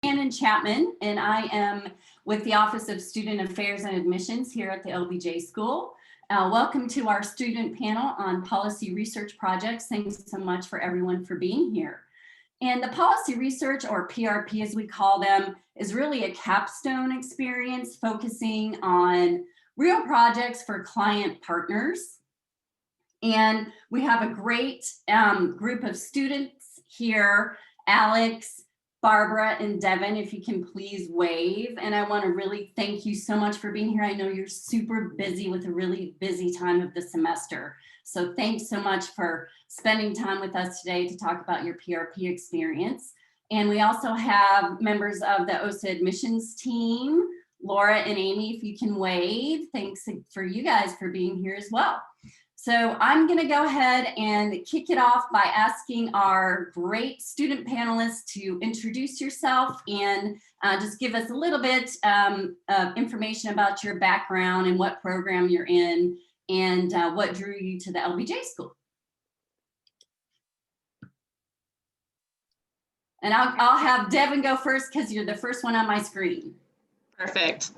Shannon Chapman, and I am with the Office of Student Affairs and Admissions here at the LBJ School. Welcome to our student panel on policy research projects. Thanks so much for everyone for being here. And the policy research, or PRP as we call them, is really a capstone experience focusing on real projects for client partners. And we have a great group of students here, Alex, Barbara, and Devin, if you can please wave. And I want to really thank you so much for being here. I know you're super busy with a really busy time of the semester. So thanks so much for spending time with us today to talk about your PRP experience. And we also have members of the OSA admissions team, Laura and Amy, if you can wave. Thanks for you guys for being here as well. So I'm going to go ahead and kick it off by asking our great student panelists to introduce yourself and just give us a little bit of information about your background and what program you're in and what drew you to the LBJ School. And I'll have Devin go first because you're the first one on my screen. Perfect.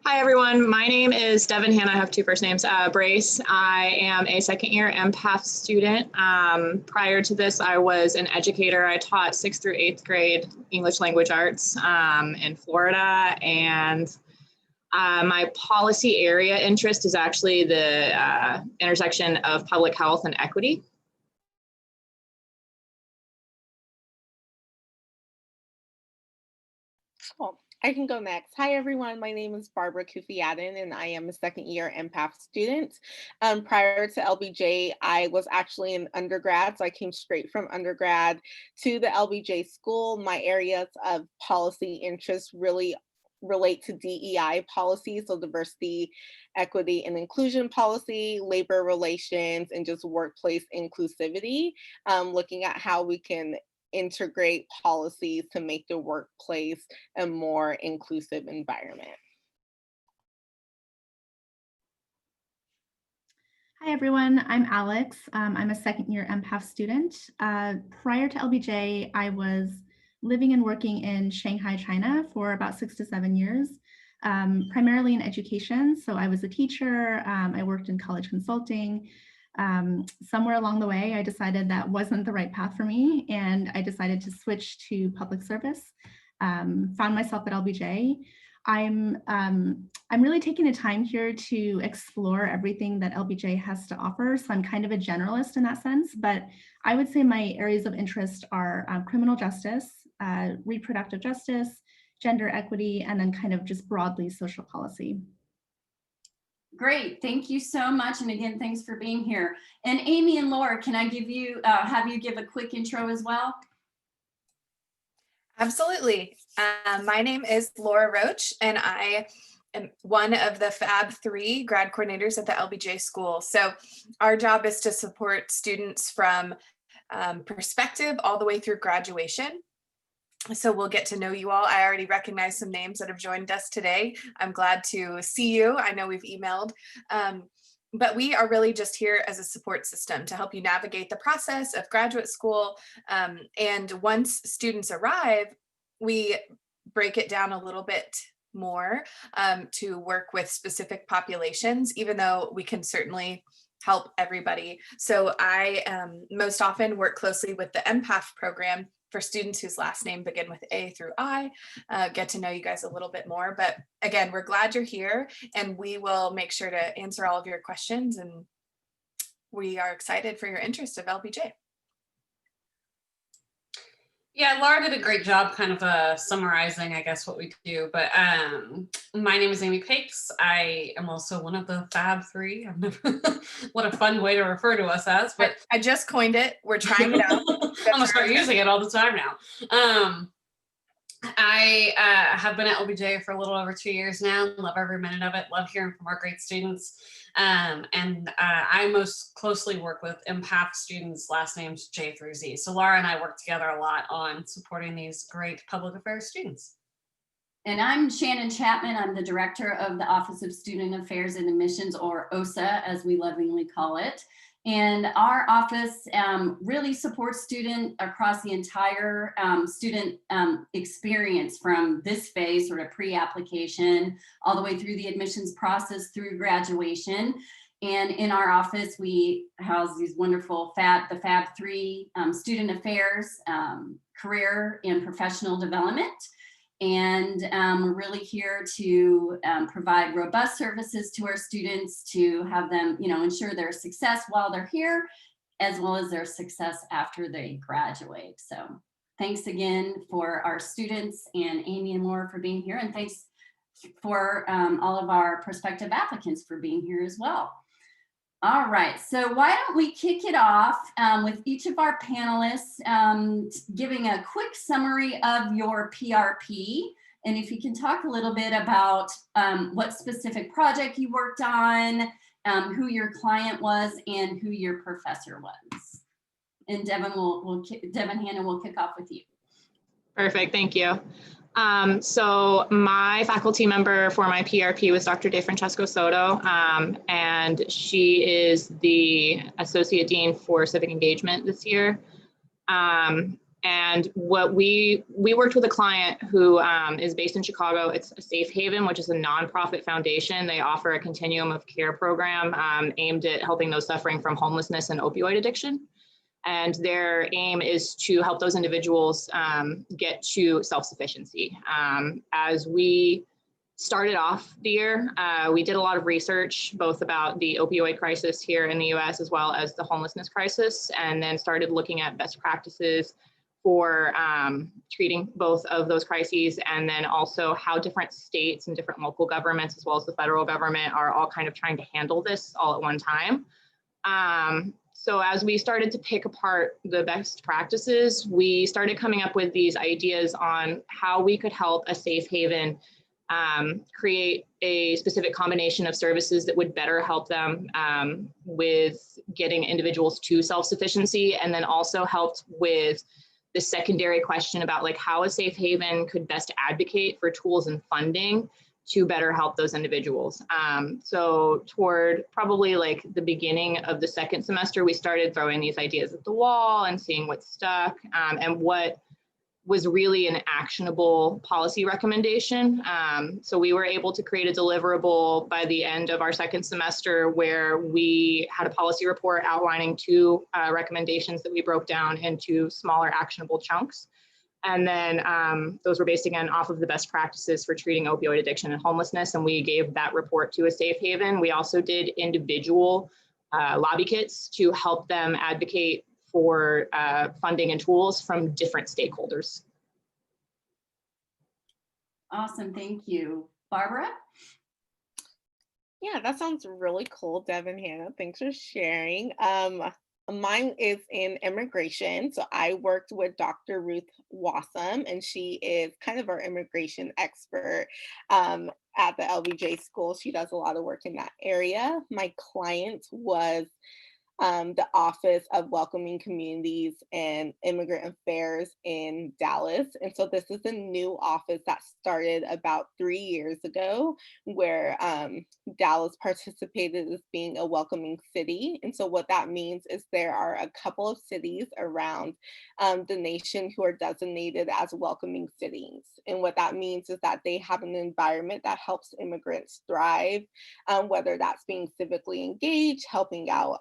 Hi, everyone. My name is Devin Hanna. I have two first names, Brace. I am a second-year MPAF student. Prior to this, I was an educator. I taught 6th through 8th grade English language arts in Florida. And my policy area interest is actually the intersection of public health and equity. Cool. I can go next. Hi, everyone. My name is Barbara Kufiadin, and I am a second-year MPAF student. Prior to LBJ, I was actually an undergrad, so I came straight from undergrad to the LBJ school. My areas of policy interest really relate to DEI policy, so diversity, equity, and inclusion policy, labor relations, and just workplace inclusivity, looking at how we can integrate policies to make the workplace a more inclusive environment. Hi, everyone. I'm Alex. I'm a second-year MPAF student. Prior to LBJ, I was living and working in Shanghai, China for about 6 to 7 years, primarily in education. So I was a teacher. I worked in college consulting. Somewhere along the way, I decided that wasn't the right path for me, and I decided to switch to public service. Found myself at LBJ. I'm really taking the time here to explore everything that LBJ has to offer. So I'm kind of a generalist in that sense, but I would say my areas of interest are criminal justice, reproductive justice, gender equity, and then kind of just broadly social policy. Great, thank you so much. And again, thanks for being here. And Amy and Laura, can I give you, have you give a quick intro as well? Absolutely. My name is Laura Roach, and I am one of the Fab 3 grad coordinators at the LBJ School. So our job is to support students from perspective all the way through graduation. So we'll get to know you all. I already recognize some names that have joined us today. I'm glad to see you. I know we've emailed, but we are really just here as a support system to help you navigate the process of graduate school. And once students arrive, we break it down a little bit more to work with specific populations, even though we can certainly help everybody. So I most often work closely with the MPAF program for students whose last name begin with A through I, get to know you guys a little bit more. But again, we're glad you're here, and we will make sure to answer all of your questions, and we are excited for your interest of LBJ. Yeah, Laura did a great job kind of summarizing, I guess, what we do. But my name is Amy Pakes. I am also one of the Fab 3. I've never, what a fun way to refer to us as. But I just coined it. We're trying it out. I'm gonna start using it all the time now. I have been at LBJ for a little over 2 years now. Love every minute of it. Love hearing from our great students. I most closely work with MPAF students, last names J through Z. So Laura and I work together a lot on supporting these great public affairs students. And I'm Shannon Chapman. I'm the director of the Office of Student Affairs and Admissions, or OSA, as we lovingly call it. And our office really supports student across the entire student experience, from this phase, sort of pre-application, all the way through the admissions process through graduation. And in our office, we house these wonderful the Fab 3 student affairs, career and professional development. And we're really here to provide robust services to our students to have them, ensure their success while they're here, as well as their success after they graduate. So thanks again for our students and Amy and Laura for being here. And thanks for all of our prospective applicants for being here as well. All right, so why don't we kick it off with each of our panelists giving a quick summary of your PRP. And if you can talk a little bit about what specific project you worked on, who your client was, and who your professor was. And Devin Hanna will kick off with you. Perfect, thank you. So my faculty member for my PRP was Dr. DeFrancesco Soto, and she is the Associate Dean for Civic Engagement this year. And what we worked with a client who is based in Chicago. It's a Safe Haven, which is a nonprofit foundation. They offer a continuum of care program aimed at helping those suffering from homelessness and opioid addiction. And their aim is to help those individuals get to self-sufficiency. As we started off the year, we did a lot of research, both about the opioid crisis here in the US, as well as the homelessness crisis, and then started looking at best practices for treating both of those crises, and then also how different states and different local governments, as well as the federal government, are all kind of trying to handle this all at one time. So as we started to pick apart the best practices, we started coming up with these ideas on how we could help a Safe Haven create a specific combination of services that would better help them with getting individuals to self-sufficiency, and then also helped with the secondary question about like how a Safe Haven could best advocate for tools and funding to better help those individuals. So toward probably like the beginning of the second semester, we started throwing these ideas at the wall and seeing what stuck and what was really an actionable policy recommendation. So we were able to create a deliverable by the end of our second semester, where we had a policy report outlining 2 recommendations that we broke down into smaller actionable chunks. And then those were based again off of the best practices for treating opioid addiction and homelessness. And we gave that report to a Safe Haven. We also did individual lobby kits to help them advocate for funding and tools from different stakeholders. Awesome, thank you. Barbara? Yeah, that sounds really cool, Deb and Hannah. Thanks for sharing. Mine is in immigration. So I worked with Dr. Ruth Wassam, and she is kind of our immigration expert at the LBJ school. She does a lot of work in that area. My client was the Office of Welcoming Communities and Immigrant Affairs in Dallas. And so this is a new office that started about 3 years ago, where Dallas participated as being a welcoming city. And so what that means is there are a couple of cities around the nation who are designated as welcoming cities. And what that means is that they have an environment that helps immigrants thrive, whether that's being civically engaged, helping out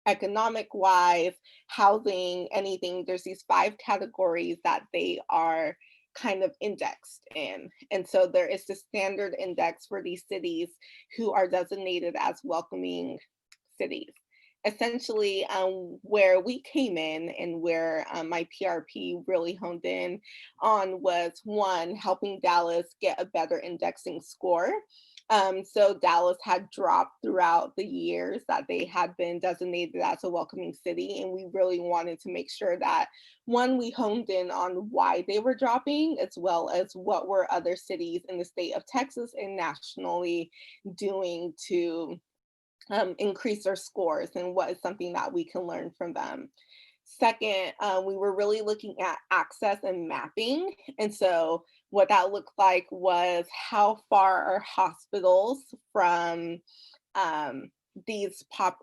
economic wise, housing, anything. There's these 5 categories that they are kind of indexed in. And so there is the standard index for these cities who are designated as welcoming cities. Essentially, where we came in and where my PRP really honed in on was, 1, helping Dallas get a better indexing score. So Dallas had dropped throughout the years that they had been designated as a welcoming city. And we really wanted to make sure that, 1, we honed in on why they were dropping, as well as what were other cities in the state of Texas and nationally doing to increase their scores, and what is something that we can learn from them. Second, we were really looking at access and mapping. And so what that looked like was, how far are hospitals from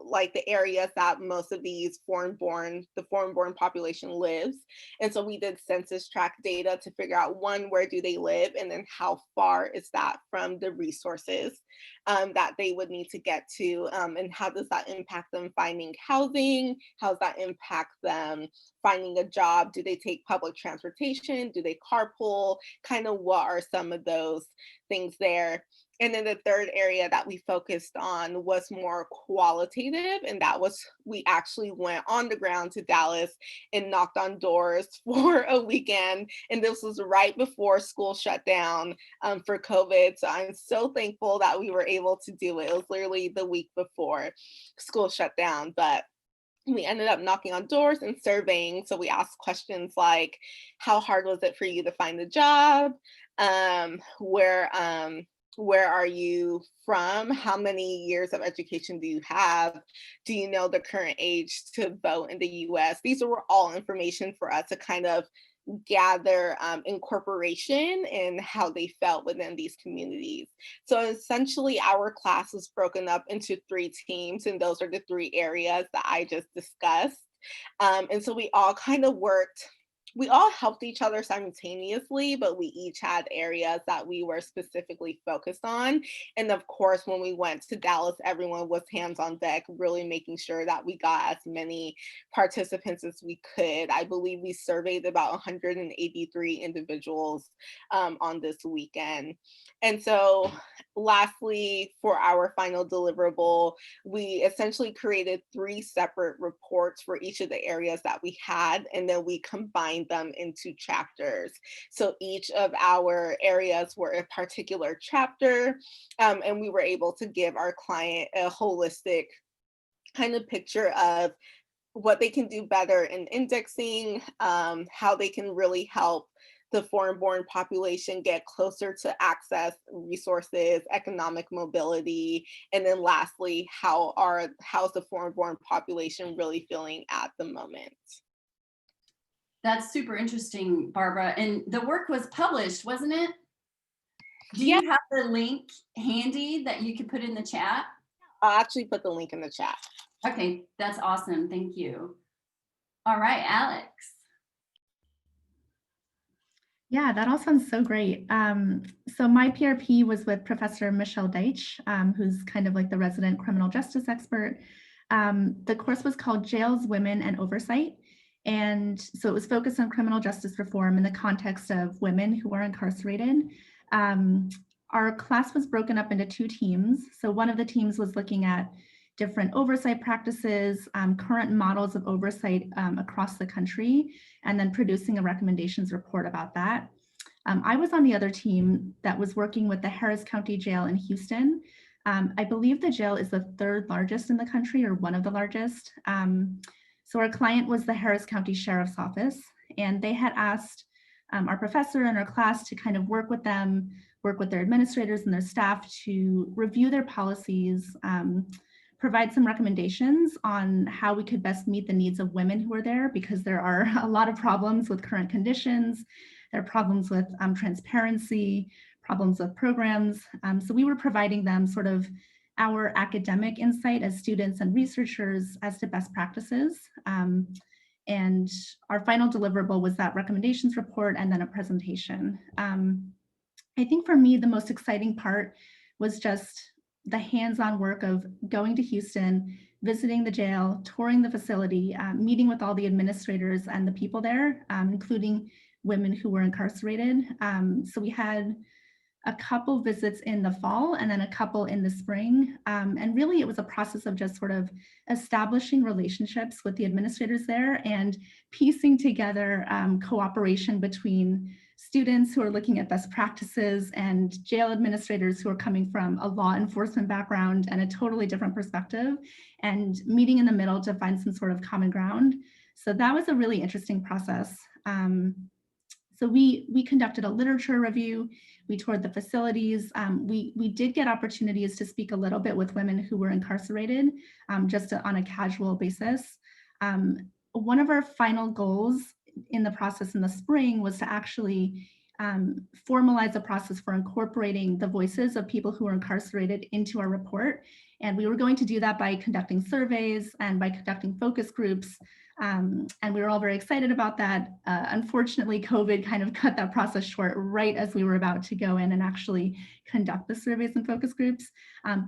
like the areas that most of the foreign born population lives. And so we did census tract data to figure out, one, where do they live, and then how far is that from the resources that they would need to get to, and how does that impact them finding housing? How does that impact them finding a job? Do they take public transportation? Do they carpool? Kind of what are some of those things there? And then the third area that we focused on was more qualitative, and that was, we actually went on the ground to Dallas and knocked on doors for a weekend. And this was right before school shut down for COVID. So I'm so thankful that we were able to do it. It was literally the week before school shut down, but we ended up knocking on doors and surveying. So we asked questions like, how hard was it for you to find a job? Where are you from? How many years of education do you have? Do you know the current age to vote in the US? These were all information for us to kind of gather incorporation and how they felt within these communities. So essentially our class was broken up into 3 teams, and those are the 3 areas that I just discussed. And so we all kind of worked, we all helped each other simultaneously, but we each had areas that we were specifically focused on. And of course, when we went to Dallas, everyone was hands on deck, really making sure that we got as many participants as we could. I believe we surveyed about 183 individuals on this weekend. And so lastly, for our final deliverable, we essentially created 3 separate reports for each of the areas that we had, and then we combined them into chapters. So each of our areas were a particular chapter, and we were able to give our client a holistic kind of picture of what they can do better in indexing, how they can really help the foreign-born population get closer to access, resources, economic mobility, and then lastly, how's the foreign-born population really feeling at the moment? That's super interesting, Barbara. And the work was published, wasn't it? Do you have the link handy that you could put in the chat? I'll actually put the link in the chat. Okay, that's awesome. Thank you. All right, Alex. Yeah, that all sounds so great. So my PRP was with Professor Michelle Deitch, who's kind of like the resident criminal justice expert. The course was called Jails, Women, and Oversight. And so it was focused on criminal justice reform in the context of women who are incarcerated. Our class was broken up into 2 teams. So one of the teams was looking at different oversight practices, current models of oversight across the country, and then producing a recommendations report about that. I was on the other team that was working with the Harris County Jail in Houston. I believe the jail is the 3rd largest in the country, or one of the largest. So our client was the Harris County Sheriff's Office, and they had asked our professor and our class to kind of work with them, work with their administrators and their staff to review their policies, provide some recommendations on how we could best meet the needs of women who are there, because there are a lot of problems with current conditions. There are problems with transparency, problems with programs. So we were providing them sort of our academic insight as students and researchers as to best practices. And our final deliverable was that recommendations report and then a presentation. I think for me, the most exciting part was just the hands-on work of going to Houston, visiting the jail, touring the facility, meeting with all the administrators and the people there, including women who were incarcerated. So we had a couple visits in the fall and then a couple in the spring. And really it was a process of just sort of establishing relationships with the administrators there and piecing together cooperation between students who are looking at best practices and jail administrators who are coming from a law enforcement background and a totally different perspective, and meeting in the middle to find some sort of common ground. So that was a really interesting process. So we conducted a literature review, we toured the facilities, we did get opportunities to speak a little bit with women who were incarcerated, just on a casual basis. One of our final goals in the process in the spring was to actually formalize a process for incorporating the voices of people who are incarcerated into our report. And we were going to do that by conducting surveys and by conducting focus groups. And we were all very excited about that. Unfortunately, COVID kind of cut that process short right as we were about to go in and actually conduct the surveys and focus groups.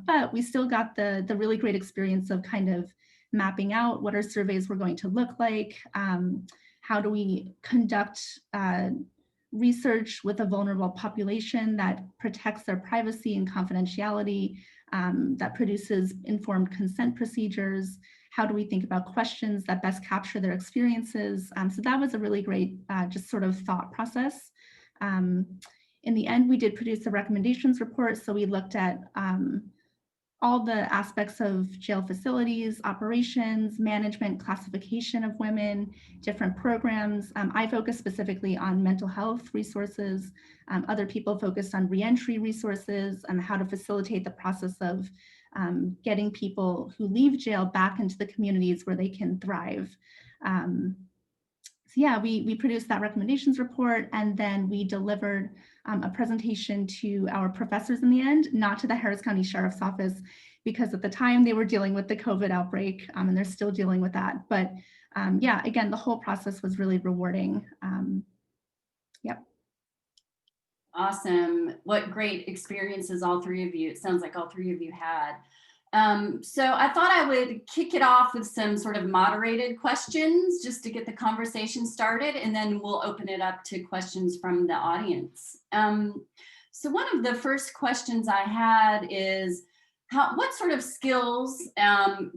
But we still got the really great experience of kind of mapping out what our surveys were going to look like. How do we conduct research with a vulnerable population that protects their privacy and confidentiality, that produces informed consent procedures? How do we think about questions that best capture their experiences? So that was a really great just sort of thought process. In the end, we did produce a recommendations report. So we looked at all the aspects of jail facilities, operations, management, classification of women, different programs. I focus specifically on mental health resources. Other people focused on reentry resources and how to facilitate the process of getting people who leave jail back into the communities where they can thrive. So yeah, we produced that recommendations report, and then we delivered a presentation to our professors in the end, not to the Harris County Sheriff's Office, because at the time they were dealing with the COVID outbreak, and they're still dealing with that. But yeah, again, the whole process was really rewarding. Yep. Awesome. What great experiences all three of you, it sounds like all three of you had. So I thought I would kick it off with some sort of moderated questions just to get the conversation started, and then we'll open it up to questions from the audience. So one of the first questions I had is, what sort of skills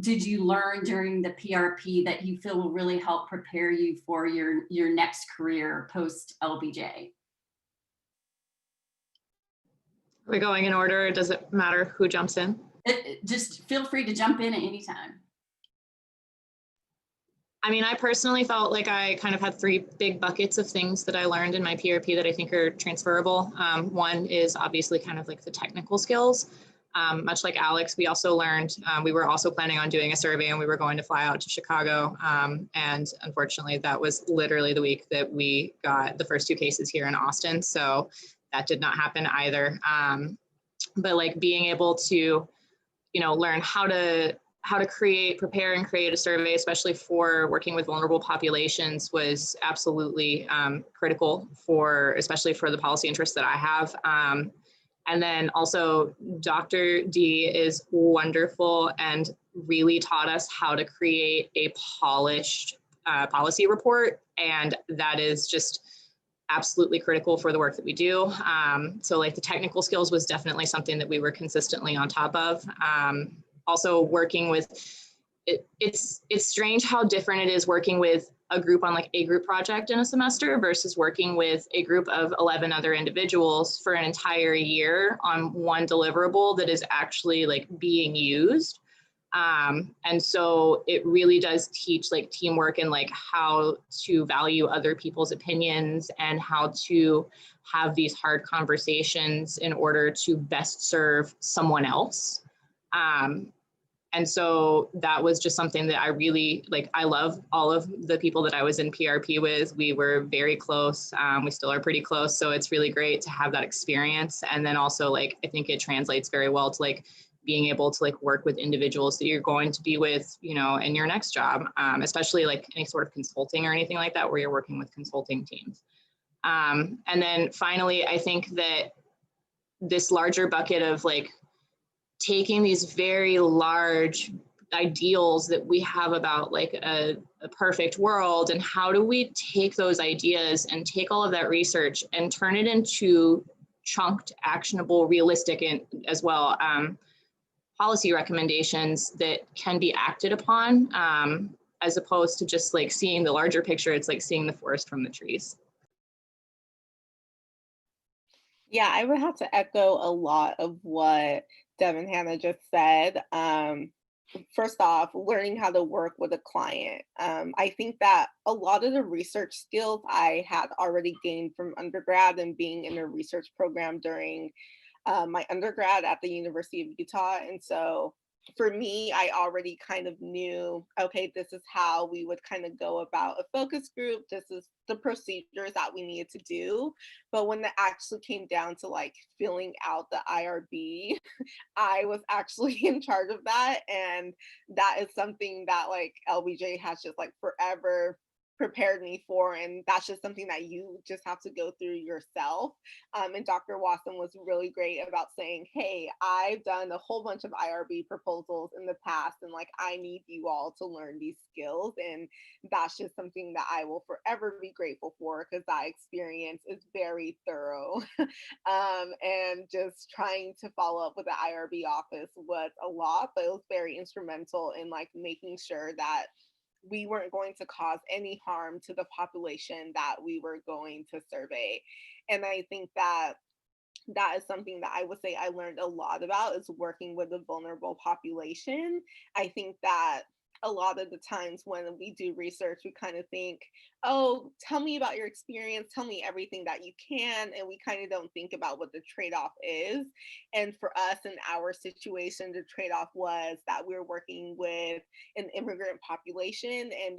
did you learn during the PRP that you feel will really help prepare you for your next career post LBJ? Are we going in order? Does it matter who jumps in? Just feel free to jump in at any time. I mean, I personally felt like I kind of had three big buckets of things that I learned in my PRP that I think are transferable. One is obviously kind of like the technical skills. Much like Alex, we also learned, we were also planning on doing a survey and we were going to fly out to Chicago. And unfortunately, that was literally the week that we got the first two cases here in Austin. So that did not happen either. But like being able to, you know, learn how to prepare and create a survey, especially for working with vulnerable populations, was absolutely critical especially for the policy interests that I have. And then also Dr. D is wonderful and really taught us how to create a polished policy report. And that is just absolutely critical for the work that we do. So like the technical skills was definitely something that we were consistently on top of. Also working with, it's strange how different it is working with a group on like a group project in a semester versus working with a group of 11 other individuals for an entire year on one deliverable that is actually like being used. And so it really does teach like teamwork and like how to value other people's opinions and how to have these hard conversations in order to best serve someone else. And so that was just something that I really like. I love all of the people that I was in PRP with. We were very close. We still are pretty close. So it's really great to have that experience. And then also like, I think it translates very well to like being able to like work with individuals that you're going to be with, you know, in your next job, especially like any sort of consulting or anything like that, where you're working with consulting teams. And then finally, I think that this larger bucket of like taking these very large ideals that we have about like a perfect world, and how do we take those ideas and take all of that research and turn it into chunked, actionable, realistic, and as well, policy recommendations that can be acted upon, as opposed to just like seeing the larger picture. It's like seeing the forest from the trees. Yeah, I would have to echo a lot of what Dev and Hannah just said. First off, learning how to work with a client. I think that a lot of the research skills I had already gained from undergrad and being in a research program during my undergrad at the University of Utah. And so for me, I already kind of knew, okay, this is how we would kind of go about a focus group. This is the procedures that we needed to do. But when it actually came down to like filling out the IRB, I was actually in charge of that. And that is something that like LBJ has just like forever prepared me for, and that's just something that you just have to go through yourself. And Dr. Watson was really great about saying, hey, I've done a whole bunch of IRB proposals in the past, and like I need you all to learn these skills. And that's just something that I will forever be grateful for, because that experience is very thorough. And just trying to follow up with the IRB office was a lot, but it was very instrumental in like making sure that we weren't going to cause any harm to the population that we were going to survey. And I think that that is something that I would say I learned a lot about, is working with a vulnerable population. I think that a lot of the times when we do research, we kind of think, oh, tell me about your experience, tell me everything that you can. And we kind of don't think about what the trade-off is. And for us in our situation, the trade-off was that we were working with an immigrant population, and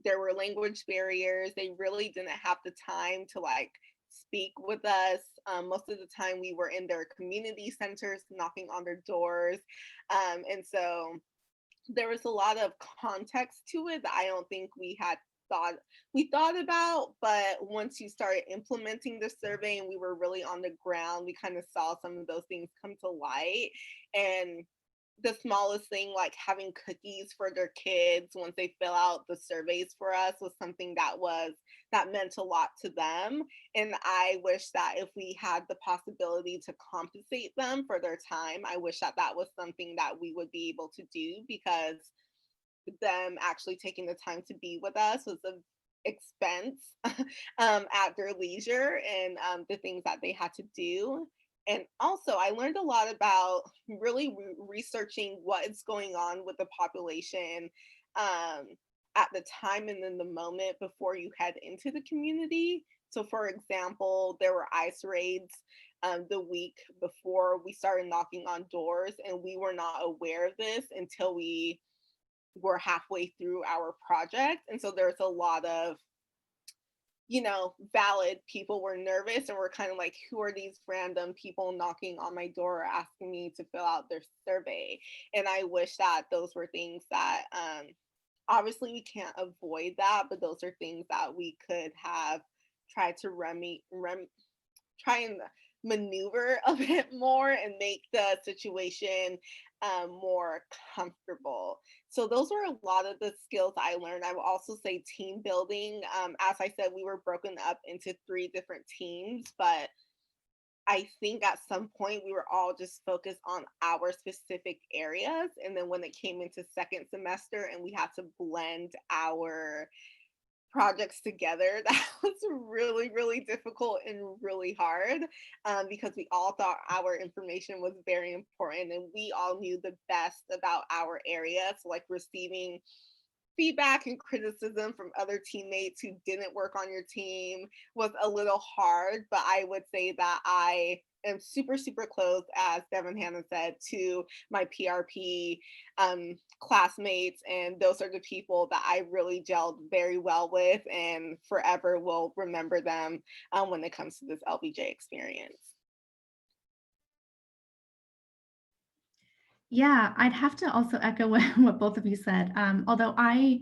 there were language barriers. They really didn't have the time to like speak with us. Most of the time we were in their community centers, knocking on their doors. And so there was a lot of context to it that I don't think we thought about, but once you started implementing the survey and we were really on the ground, we kind of saw some of those things come to light. And the smallest thing, like having cookies for their kids once they fill out the surveys for us, was something that meant a lot to them. And I wish that if we had the possibility to compensate them for their time, I wish that that was something that we would be able to do, because them actually taking the time to be with us was an expense at their leisure, and the things that they had to do. And also, I learned a lot about really researching what is going on with the population at the time and in the moment before you head into the community. So, for example, there were ICE raids the week before we started knocking on doors, and we were not aware of this until we were halfway through our project. And so there's a lot of, valid people were nervous and were kind of like, who are these random people knocking on my door asking me to fill out their survey? And I wish that those were things that, obviously we can't avoid that, but those are things that we could have tried to try and maneuver a bit more and make the situation more comfortable. So those were a lot of the skills I learned. I will also say team building. As I said, we were broken up into 3 different teams, but I think at some point we were all just focused on our specific areas. And then when it came into second semester and we had to blend our projects together, that was really, really difficult and really hard, because we all thought our information was very important and we all knew the best about our area. So like receiving feedback and criticism from other teammates who didn't work on your team was a little hard, but I would say that I am super, super close, as Devin Hannah said, to my PRP classmates. And those are the people that I really gelled very well with and forever will remember them when it comes to this LBJ experience. Yeah, I'd have to also echo what both of you said. Although I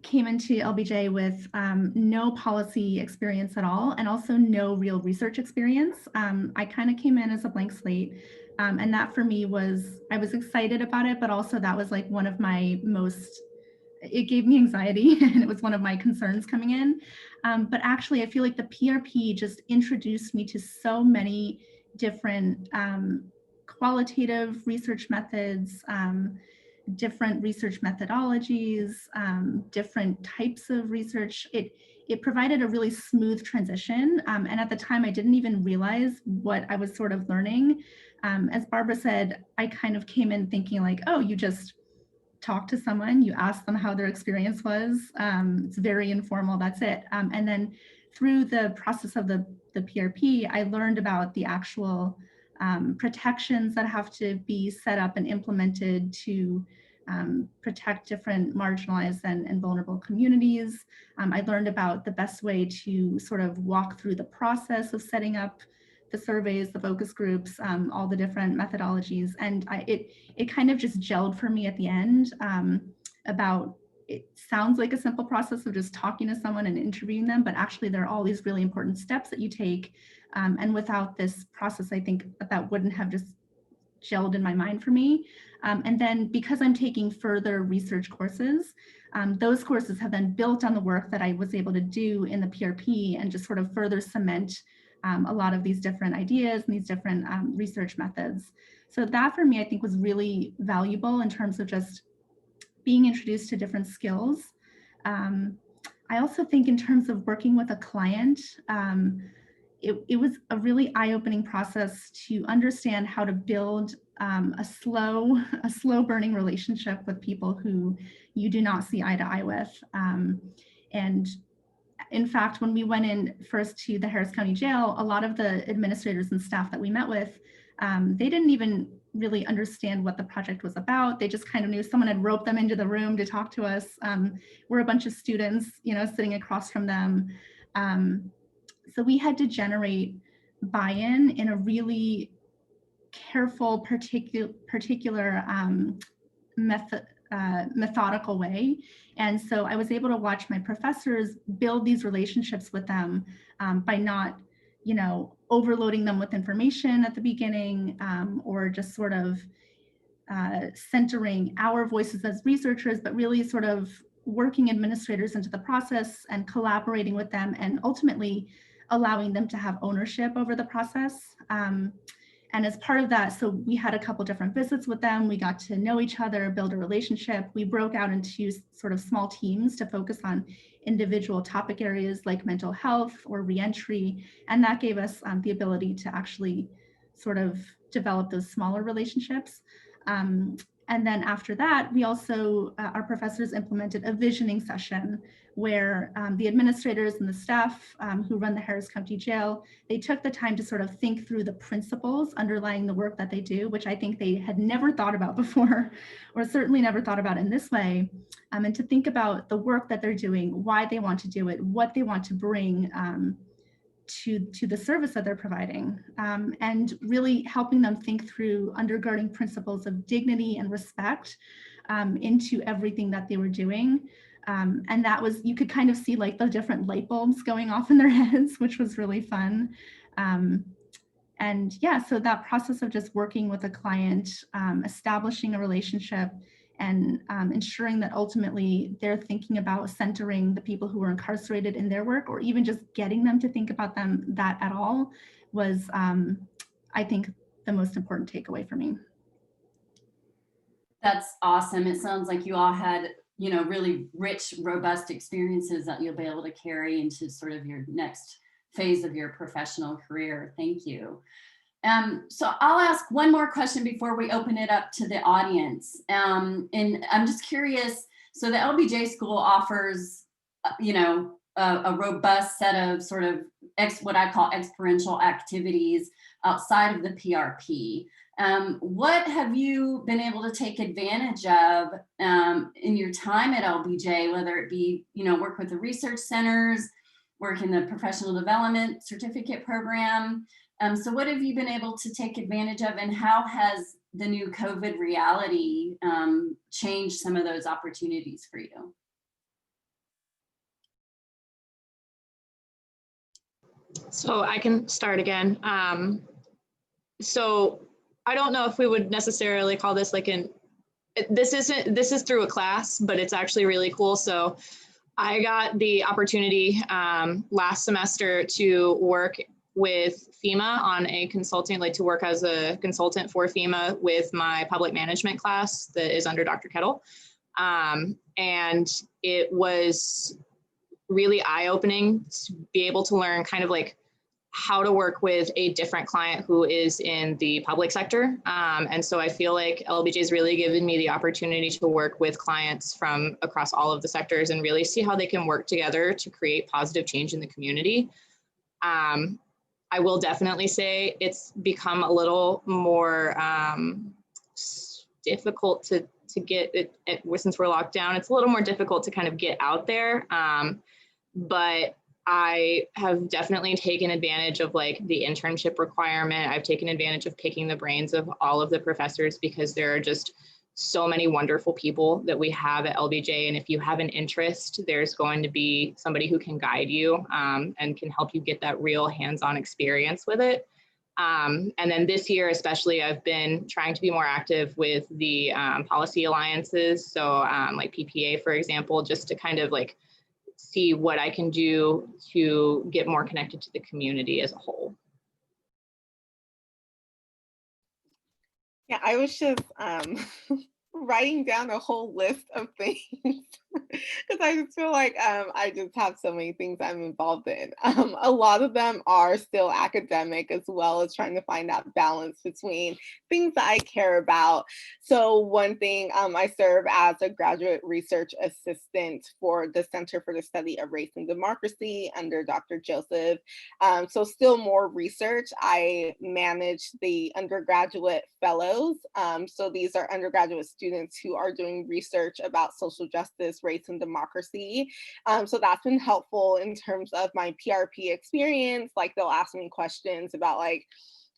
came into LBJ with no policy experience at all, and also no real research experience. I kind of came in as a blank slate. And that for me I was excited about it, but also that was like one of my it gave me anxiety and it was one of my concerns coming in. But actually, I feel like the PRP just introduced me to so many different qualitative research methods, different research methodologies, different types of research. It provided a really smooth transition. And at the time, I didn't even realize what I was sort of learning. As Barbara said, I kind of came in thinking like, oh, you just talk to someone, you ask them how their experience was. It's very informal, that's it. And then through the process of the PRP, I learned about the actual protections that have to be set up and implemented to protect different marginalized and vulnerable communities. I learned about the best way to sort of walk through the process of setting up the surveys, the focus groups, all the different methodologies. And it kind of just gelled for me at the end about, it sounds like a simple process of just talking to someone and interviewing them, but actually there are all these really important steps that you take. And without this process, I think that wouldn't have just gelled in my mind for me. And then because I'm taking further research courses, those courses have then built on the work that I was able to do in the PRP and just sort of further cement a lot of these different ideas and these different research methods. So that for me, I think was really valuable in terms of just being introduced to different skills. I also think in terms of working with a client, it was a really eye-opening process to understand how to build a slow burning relationship with people who you do not see eye to eye with. And in fact, when we went in first to the Harris County Jail, a lot of the administrators and staff that we met with, they didn't even really understand what the project was about. They just kind of knew someone had roped them into the room to talk to us. We're a bunch of students, sitting across from them. So we had to generate buy-in in a really careful, particular methodical way. And so I was able to watch my professors build these relationships with them by not, overloading them with information at the beginning, or just sort of centering our voices as researchers, but really sort of working administrators into the process and collaborating with them and ultimately allowing them to have ownership over the process. And as part of that, so we had a couple different visits with them. We got to know each other, build a relationship. We broke out into sort of small teams to focus on individual topic areas like mental health or reentry. And that gave us the ability to actually sort of develop those smaller relationships. And then after that, we also, our professors implemented a visioning session where the administrators and the staff who run the Harris County Jail, they took the time to sort of think through the principles underlying the work that they do, which I think they had never thought about before, or certainly never thought about in this way, and to think about the work that they're doing, why they want to do it, what they want to bring to the service that they're providing, and really helping them think through undergirding principles of dignity and respect into everything that they were doing. And that was, you could kind of see like the different light bulbs going off in their heads, which was really fun. And yeah, so that process of just working with a client, establishing a relationship, and ensuring that ultimately they're thinking about centering the people who are incarcerated in their work, or even just getting them to think about them that at all, was, I think, the most important takeaway for me. That's awesome. It sounds like you all had, really rich, robust experiences that you'll be able to carry into sort of your next phase of your professional career. Thank you. So I'll ask one more question before we open it up to the audience. And I'm just curious, so the LBJ school offers, a robust set of sort of what I call experiential activities outside of the PRP. What have you been able to take advantage of in your time at LBJ, whether it be, work with the research centers, work in the professional development certificate program? So what have you been able to take advantage of, and how has the new COVID reality changed some of those opportunities for you? So I can start again. So I don't know if we would necessarily call this like this is through a class, but it's actually really cool. So I got the opportunity last semester to work with FEMA on a consulting, like to work as a consultant for FEMA with my public management class that is under Dr. Kettle. And it was really eye-opening to be able to learn kind of like how to work with a different client who is in the public sector. And so I feel like LBJ has really given me the opportunity to work with clients from across all of the sectors and really see how they can work together to create positive change in the community. I will definitely say it's become a little more difficult to get it, since we're locked down. It's a little more difficult to kind of get out there. But I have definitely taken advantage of like the internship requirement. I've taken advantage of picking the brains of all of the professors because there are just so many wonderful people that we have at LBJ. And if you have an interest, there's going to be somebody who can guide you and can help you get that real hands-on experience with it. And then this year, especially, I've been trying to be more active with the policy alliances. So like PPA, for example, just to kind of like see what I can do to get more connected to the community as a whole. Yeah, I was just writing down a whole list of things because I just feel like I just have so many things I'm involved in. A lot of them are still academic, as well as trying to find that balance between things that I care about. So one thing, I serve as a graduate research assistant for the Center for the Study of Race and Democracy under Dr. Joseph. So still more research. I manage the undergraduate fellows. So these are undergraduate students who are doing research about social justice, race, and democracy. So that's been helpful in terms of my PRP experience. Like they'll ask me questions about like,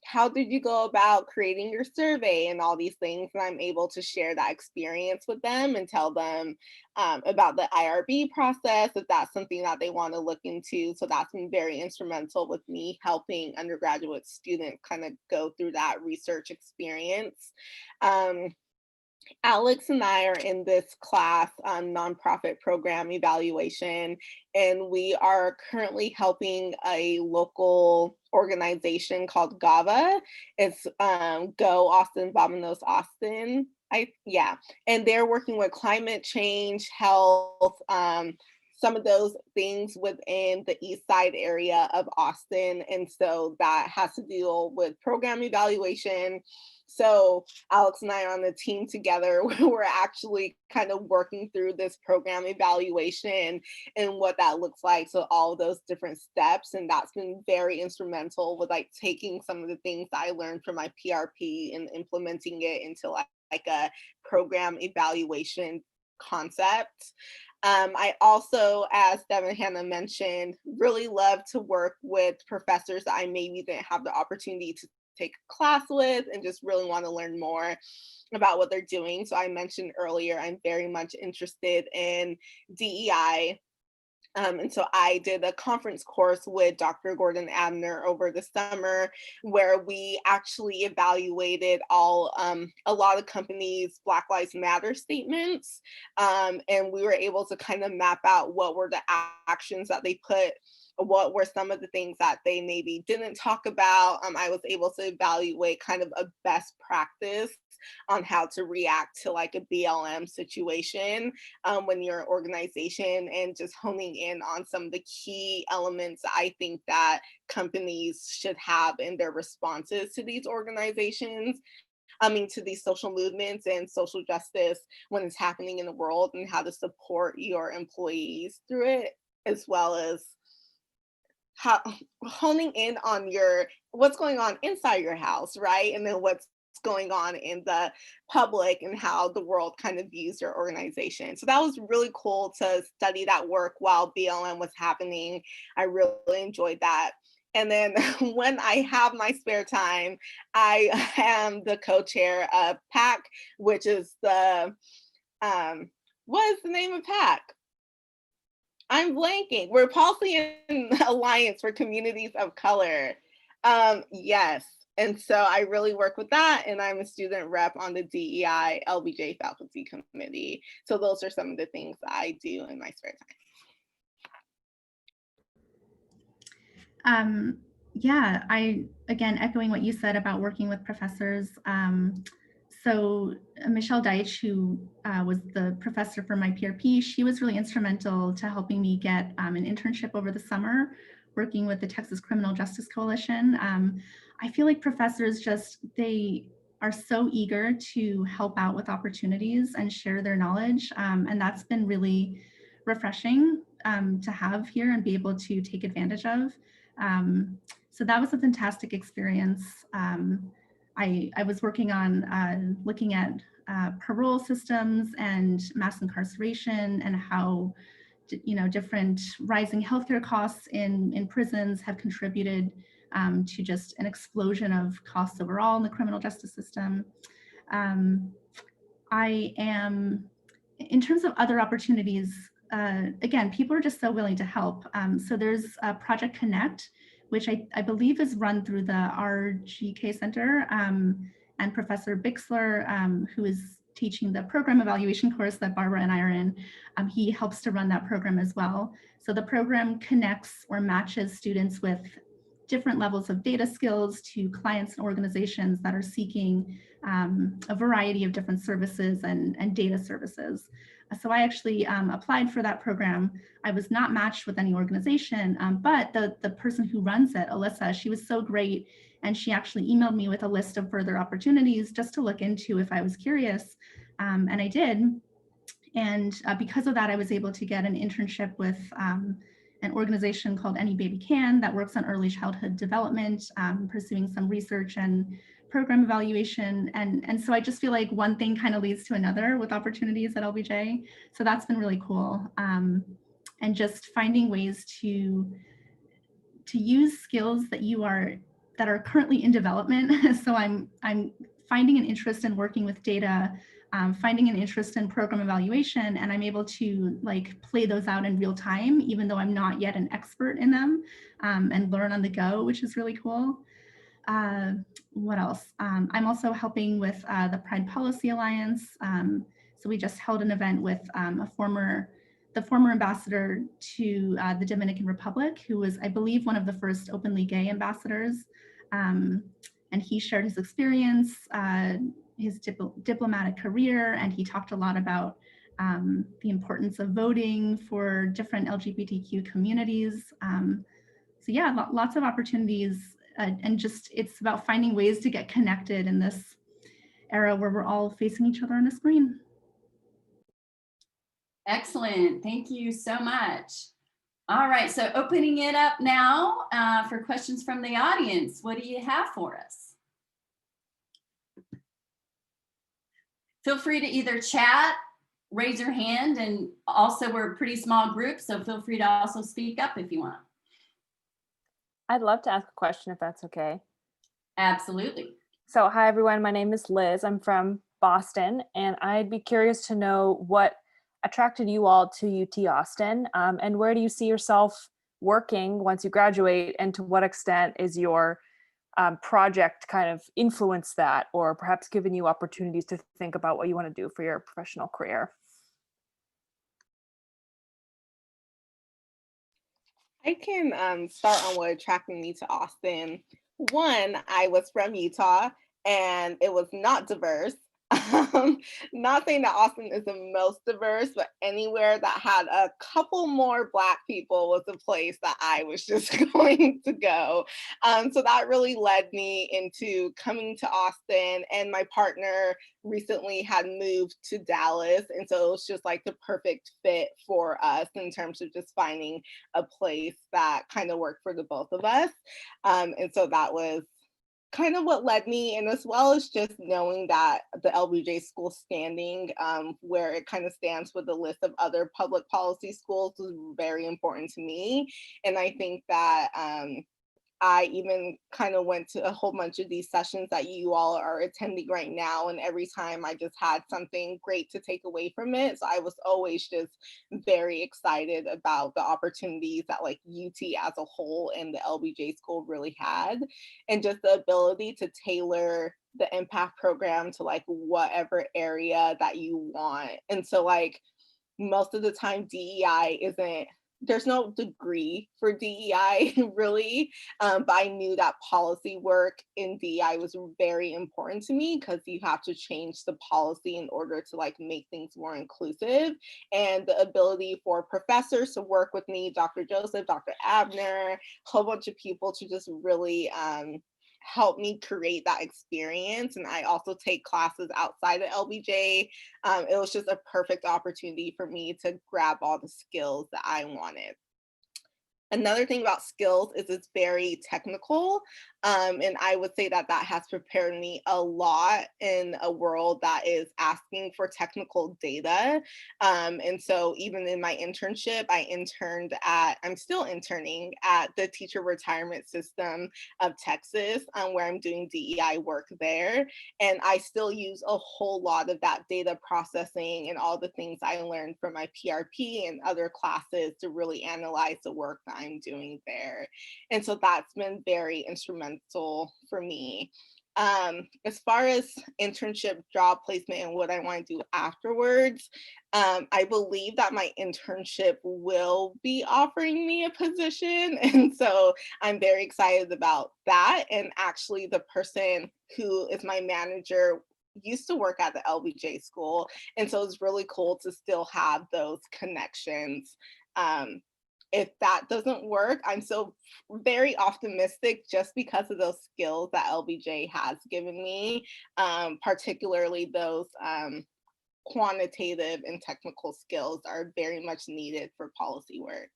how did you go about creating your survey and all these things? And I'm able to share that experience with them and tell them about the IRB process, if that's something that they want to look into. So that's been very instrumental with me helping undergraduate students kind of go through that research experience. Alex and I are in this class on nonprofit program evaluation, and we are currently helping a local organization called GAVA. It's Go Austin Vamonos Austin. And they're working with climate change, health, some of those things within the East Side area of Austin. And so that has to deal with program evaluation. So Alex and I are on the team together. We're actually kind of working through this program evaluation and what that looks like. So all of those different steps. And that's been very instrumental with like taking some of the things that I learned from my PRP and implementing it into like a program evaluation concept. I also, as Devin and Hannah mentioned, really love to work with professors that I maybe didn't have the opportunity to take a class with and just really want to learn more about what they're doing. So I mentioned earlier, I'm very much interested in DEI. And so I did a conference course with Dr. Gordon Abner over the summer, where we actually evaluated a lot of companies' Black Lives Matter statements. And we were able to kind of map out what were the actions that they put, what were some of the things that they maybe didn't talk about. I was able to evaluate kind of a best practice on how to react to like a BLM situation when you're an organization, and just honing in on some of the key elements I think that companies should have in their responses to these organizations. To these social movements and social justice when it's happening in the world, and how to support your employees through it, as well as how honing in on what's going on inside your house, right? And then what's going on in the public and how the world kind of views your organization. So that was really cool to study that work while BLM was happening. I really enjoyed that. And then when I have my spare time, I am the co-chair of PAC, which is what is the name of PAC? I'm blanking. We're Policy and Alliance for Communities of Color. Yes. And so I really work with that, and I'm a student rep on the DEI LBJ faculty committee. So those are some of the things I do in my spare time. Yeah, again, echoing what you said about working with professors. So Michelle Deitch, who was the professor for my PRP, she was really instrumental to helping me get an internship over the summer, working with the Texas Criminal Justice Coalition. I feel like professors they are so eager to help out with opportunities and share their knowledge. And that's been really refreshing to have here and be able to take advantage of. So that was a fantastic experience. I was working on looking at parole systems and mass incarceration and how different rising healthcare costs in prisons have contributed to just an explosion of costs overall in the criminal justice system. I am, in terms of other opportunities, again, people are just so willing to help. So there's Project Connect, which I believe is run through the RGK Center, and Professor Bixler, who is teaching the program evaluation course that Barbara and I are in, he helps to run that program as well. So the program connects or matches students with different levels of data skills to clients and organizations that are seeking a variety of different services and data services. So I actually applied for that program. I was not matched with any organization, but the person who runs it, Alyssa, she was so great. And she actually emailed me with a list of further opportunities just to look into if I was curious. And I did. And because of that, I was able to get an internship with an organization called Any Baby Can that works on early childhood development, pursuing some research and program evaluation. And so I just feel like one thing kind of leads to another with opportunities at LBJ. So that's been really cool. And just finding ways to use skills that are currently in development. So I'm finding an interest in working with data, finding an interest in program evaluation, and I'm able to play those out in real time, even though I'm not yet an expert in them, and learn on the go, which is really cool. What else? I'm also helping with the Pride Policy Alliance. So we just held an event with the former ambassador to the Dominican Republic, who was, I believe, one of the first openly gay ambassadors. And he shared his experience, his diplomatic career, and he talked a lot about the importance of voting for different LGBTQ communities. So yeah, lots of opportunities, and just it's about finding ways to get connected in this era where we're all facing each other on a screen. Excellent. Thank you so much. All right, so opening it up now for questions from the audience. What do you have for us? Feel free to either chat, raise your hand, and also we're a pretty small group, so feel free to also speak up if you want. I'd love to ask a question if that's okay. Absolutely. So hi everyone, my name is Liz. I'm from Boston, and I'd be curious to know what attracted you all to UT Austin, and where do you see yourself working once you graduate, and to what extent is your project kind of influence that, or perhaps given you opportunities to think about what you want to do for your professional career? I can start on what attracted me to Austin. One, I was from Utah and it was not diverse. Not saying that Austin is the most diverse, but anywhere that had a couple more Black people was a place that I was just going to go. So that really led me into coming to Austin, and my partner recently had moved to Dallas. And so it was just like the perfect fit for us in terms of just finding a place that kind of worked for the both of us. And so that was kind of what led me, and as well as just knowing that the LBJ school standing, where it kind of stands with the list of other public policy schools, was very important to me. And I think that I even kind of went to a whole bunch of these sessions that you all are attending right now. And every time I just had something great to take away from it. So I was always just very excited about the opportunities that like UT as a whole and the LBJ school really had. And just the ability to tailor the impact program to like whatever area that you want. And so like most of the time DEI isn't, there's no degree for DEI really, but I knew that policy work in DEI was very important to me because you have to change the policy in order to like make things more inclusive. And the ability for professors to work with me, Dr. Joseph, Dr. Abner, a whole bunch of people to just really help me create that experience. And I also take classes outside of LBJ. It was just a perfect opportunity for me to grab all the skills that I wanted. Another thing about skills is it's very technical. And I would say that that has prepared me a lot in a world that is asking for technical data. And so even in my internship, I'm still interning at the Teacher Retirement System of Texas, where I'm doing DEI work there. And I still use a whole lot of that data processing and all the things I learned from my PRP and other classes to really analyze the work that I'm doing there. And so that's been very instrumental for me. As far as internship, job placement, and what I want to do afterwards, I believe that my internship will be offering me a position. And so I'm very excited about that. And actually, the person who is my manager used to work at the LBJ school. And so it's really cool to still have those connections. If that doesn't work, I'm so very optimistic just because of those skills that LBJ has given me, particularly those quantitative and technical skills are very much needed for policy work.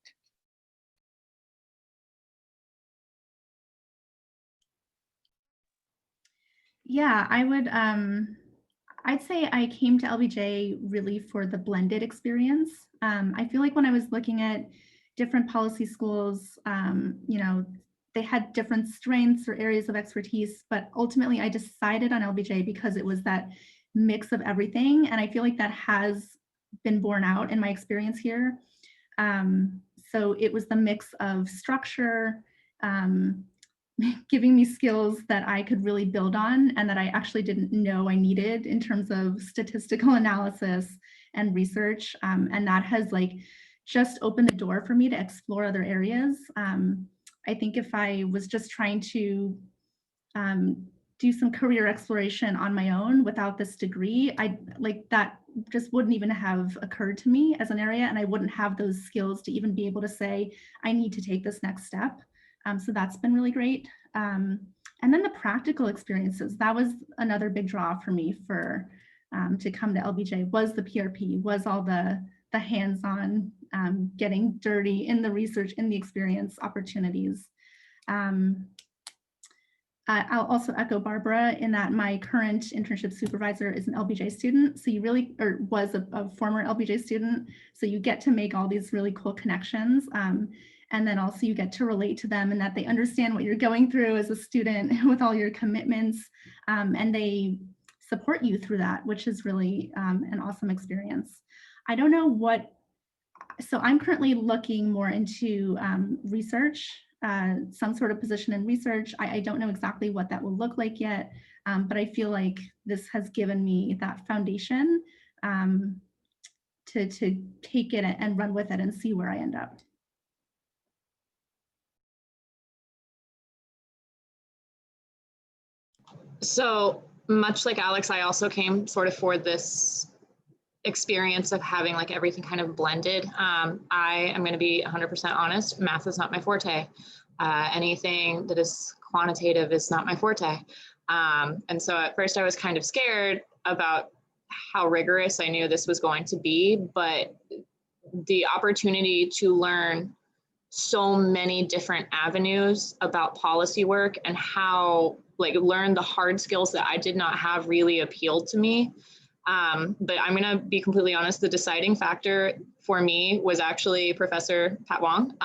Yeah, I'd say I came to LBJ really for the blended experience. I feel like when I was looking at different policy schools, they had different strengths or areas of expertise, but ultimately I decided on LBJ because it was that mix of everything. And I feel like that has been borne out in my experience here. So it was the mix of structure, giving me skills that I could really build on and that I actually didn't know I needed in terms of statistical analysis and research. And that has just opened the door for me to explore other areas. I think if I was just trying to do some career exploration on my own without this degree, that just wouldn't even have occurred to me as an area, and I wouldn't have those skills to even be able to say, I need to take this next step. So that's been really great. And then the practical experiences, that was another big draw for me to come to LBJ, was the PRP, was all the hands-on, getting dirty in the research, in the experience opportunities. I'll also echo Barbara in that my current internship supervisor is an LBJ student. So was a former LBJ student. So you get to make all these really cool connections. And then also you get to relate to them and that they understand what you're going through as a student with all your commitments. And they support you through that, which is really an awesome experience. I don't know so I'm currently looking more into research, some sort of position in research. I don't know exactly what that will look like yet, but I feel like this has given me that foundation to take it and run with it and see where I end up. So much like Alex, I also came sort of for this experience of having everything kind of blended. I am going to be 100% honest, math is not my forte. Anything that is quantitative is not my forte. And so at first I was kind of scared about how rigorous I knew this was going to be, but the opportunity to learn so many different avenues about policy work and how learn the hard skills that I did not have really appealed to me. But I'm going to be completely honest, the deciding factor for me was actually Professor Pat Wong,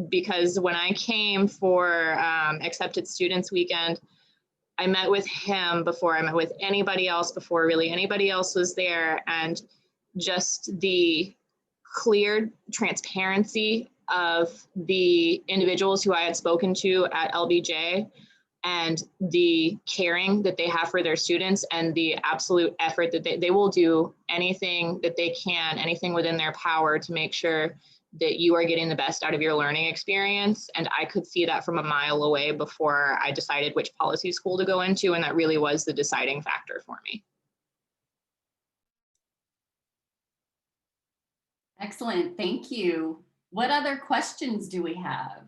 because when I came for Accepted Students Weekend, I met with him before I met with anybody else, before really anybody else was there, and just the clear transparency of the individuals who I had spoken to at LBJ and the caring that they have for their students and the absolute effort that they will do anything that they can, anything within their power to make sure that you are getting the best out of your learning experience. And I could see that from a mile away before I decided which policy school to go into. And that really was the deciding factor for me. Excellent, thank you. What other questions do we have?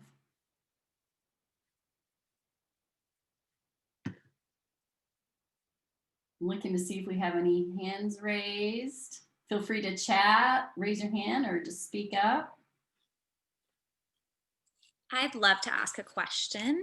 I'm looking to see if we have any hands raised. Feel free to chat, raise your hand, or just speak up. I'd love to ask a question.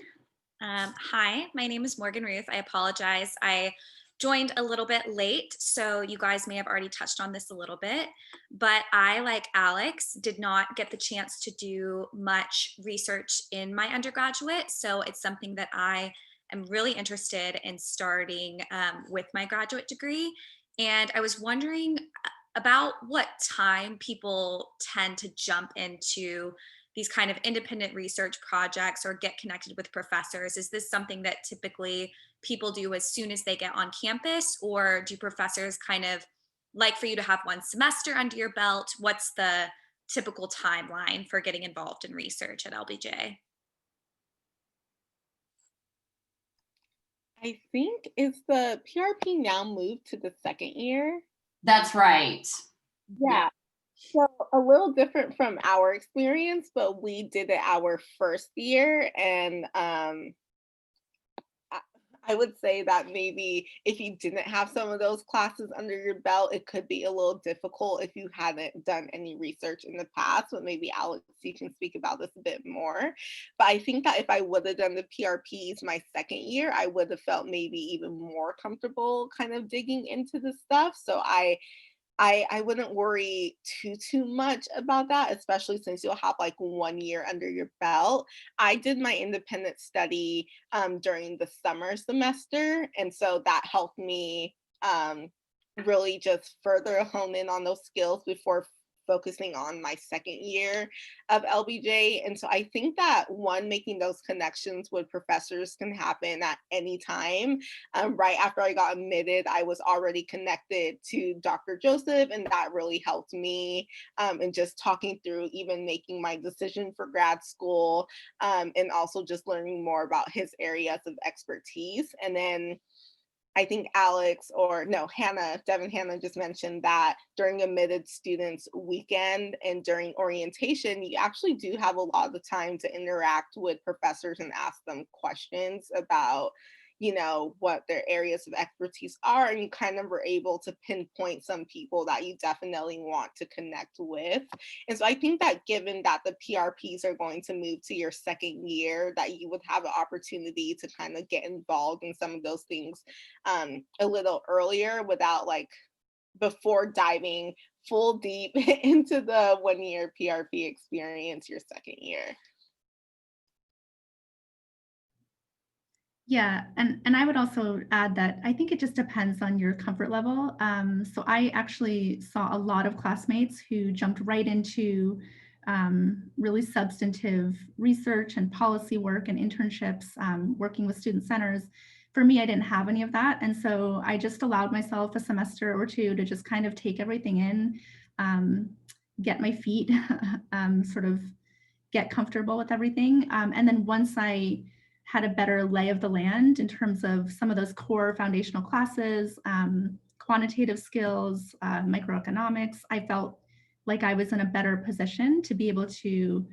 Hi, my name is Morgan Ruth. I apologize. I joined a little bit late, so you guys may have already touched on this a little bit, but I, like Alex, did not get the chance to do much research in my undergraduate. So it's something that I am really interested in starting with my graduate degree. And I was wondering about what time people tend to jump into these kind of independent research projects or get connected with professors. Is this something that typically people do as soon as they get on campus, or do professors kind of like for you to have one semester under your belt? What's the typical timeline for getting involved in research at LBJ? I think is the PRP now moved to the second year? That's right. Yeah. So a little different from our experience, but we did it our first year, and I would say that maybe if you didn't have some of those classes under your belt, it could be a little difficult if you hadn't done any research in the past. But maybe Alex, you can speak about this a bit more. But I think that if I would have done the PRPs my second year, I would have felt maybe even more comfortable kind of digging into the stuff. So I wouldn't worry too much about that, especially since you'll have like 1 year under your belt. I did my independent study during the summer semester, and so that helped me really just further hone in on those skills before focusing on my second year of LBJ. And so I think that one, making those connections with professors can happen at any time. Right after I got admitted, I was already connected to Dr. Joseph, and that really helped me in just talking through even making my decision for grad school, and also just learning more about his areas of expertise. And then I think Alex, or no, Devin Hannah just mentioned that during admitted students weekend and during orientation, you actually do have a lot of the time to interact with professors and ask them questions about, what their areas of expertise are. And you kind of were able to pinpoint some people that you definitely want to connect with. And so I think that given that the PRPs are going to move to your second year, that you would have an opportunity to kind of get involved in some of those things a little earlier without before diving full deep into the 1 year PRP experience your second year. Yeah, and I would also add that I think it just depends on your comfort level. So I actually saw a lot of classmates who jumped right into really substantive research and policy work and internships, working with student centers. For me, I didn't have any of that. And so I just allowed myself a semester or two to just kind of take everything in, get my feet, sort of get comfortable with everything. And then once I had a better lay of the land in terms of some of those core foundational classes, quantitative skills, microeconomics, I felt like I was in a better position to be able to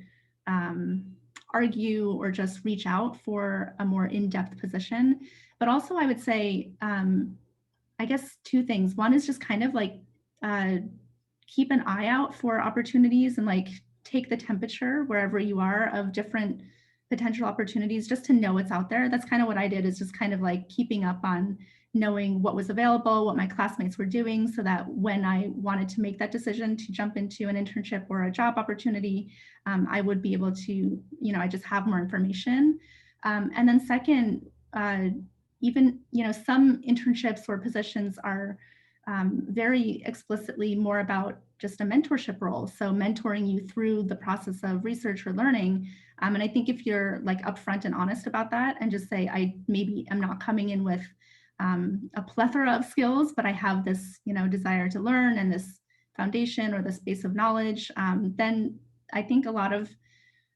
argue or just reach out for a more in-depth position. But also I would say, I guess two things. One is just kind of keep an eye out for opportunities and take the temperature wherever you are of different potential opportunities, just to know what's out there. That's kind of what I did, is just kind of keeping up on knowing what was available, what my classmates were doing, so that when I wanted to make that decision to jump into an internship or a job opportunity, I would be able to, I just have more information. And then second, even, some internships or positions are very explicitly more about just a mentorship role. So mentoring you through the process of research or learning. And I think if you're upfront and honest about that and just say, I maybe am not coming in with a plethora of skills, but I have this, desire to learn and this foundation or this base of knowledge, then I think a lot of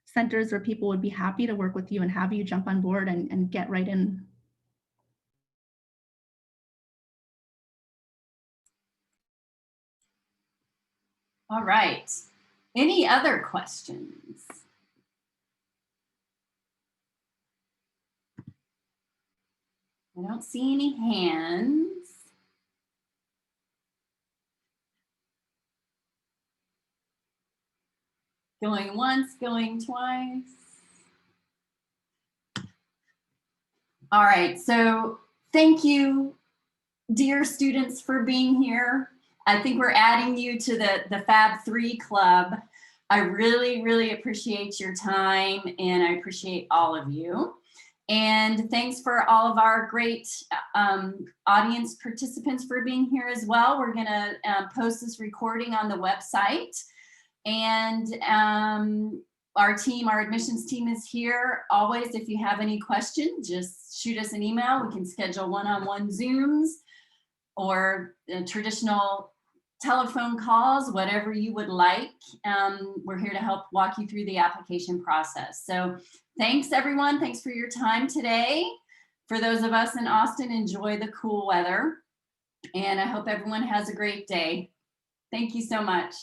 centers or people would be happy to work with you and have you jump on board and get right in. All right. Any other questions? I don't see any hands. Going once, going twice. All right, so thank you, dear students, for being here. I think we're adding you to the Fab 3 club. I really, really appreciate your time, and I appreciate all of you. And thanks for all of our great audience participants for being here as well. We're gonna post this recording on the website. And our admissions team is here always. If you have any questions, just shoot us an email. We can schedule one-on-one Zooms or traditional telephone calls, whatever you would like. We're here to help walk you through the application process. So thanks everyone. Thanks for your time today. For those of us in Austin, enjoy the cool weather. And I hope everyone has a great day. Thank you so much.